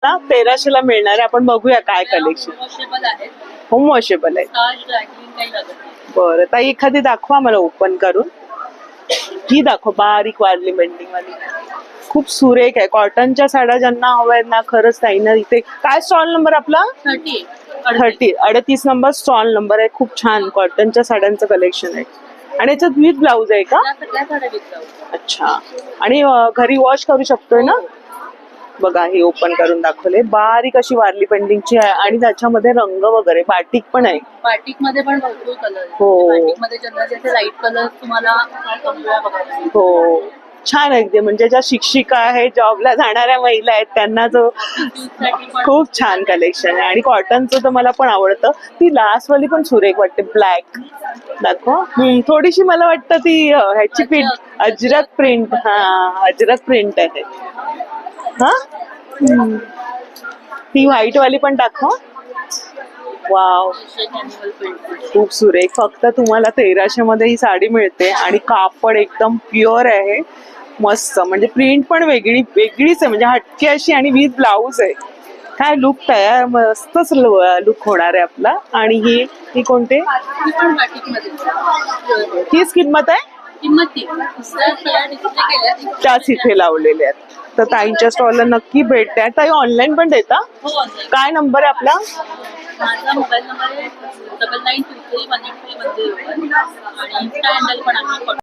ना 1300 ला मिळणार आहे. आपण बघूया काय कलेक्शन. वॉशेबल आहे, होम वॉशेबल आहे. स्टार्च ड्रॅगलिंग काही लागत नाही. बरं ताई, एखादी दाखवा मला ओपन करून. ही दाखव, बारीक वारली बेंडिंग वाली, खूप सुरेख आहे. कॉटनच्या साड्या ज्यांना हव्या आहेत ना, खरंच ताई ना, इथे काय स्टॉल नंबर आपला 38 नंबर स्टॉल नंबर आहे. खूप छान कॉटनच्या साड्यांचं कलेक्शन आहे. आणि याच्यात विथ ब्लाऊज आहे का? अच्छा. आणि घरी वॉश करू शकतोय ना? बघा, हे ओपन करून दाखवले. बारीक अशी वारली पेंटिंगची आहे आणि त्याच्यामध्ये रंग वगैरे बाटिक पण आहे. बाटिक मध्ये पण भरपूर कलर. हो. बाटिक मध्ये ज्यांना लाईट कलर तुम्हाला बघायला. हो, छान आहे अगदी. म्हणजे ज्या शिक्षिका आहेत, जॉबला जाणाऱ्या महिला आहेत, त्यांना जो खूप छान कलेक्शन आहे. आणि कॉटनचं तर मला पण आवडतं. ती लास्ट वाली पण सुरेख वाटते, ब्लॅक दाखव. थोडीशी मला वाटतं ती ह्याची प्रिंट, अजरक प्रिंट. हा, अजरक प्रिंट आहे. हा, ती व्हाईट वाली पण दाखव. वाव, खूप सुरेख. फक्त तुम्हाला 1300 मध्ये ही साडी मिळते आणि कापड एकदम प्युअर आहे. मस्त, म्हणजे प्रिंट पण वेगळीच आहे, म्हणजे हटके अशी. आणि विथ ब्लाऊज आहे. काय लुक तयार, मस्तच लुक होणार आहे आपला. आणि ही कोणते? तीच किंमत आहे? त्याच इथे लावलेल्या आहेत. तर ताईंच्या स्टॉलला नक्की भेट द्या. ताई ऑनलाईन पण देता? काय नंबर आहे आपला? माझा मोबाईल नंबर आहे 9923183101 आणि इन्स्टा हँडल पण आहे.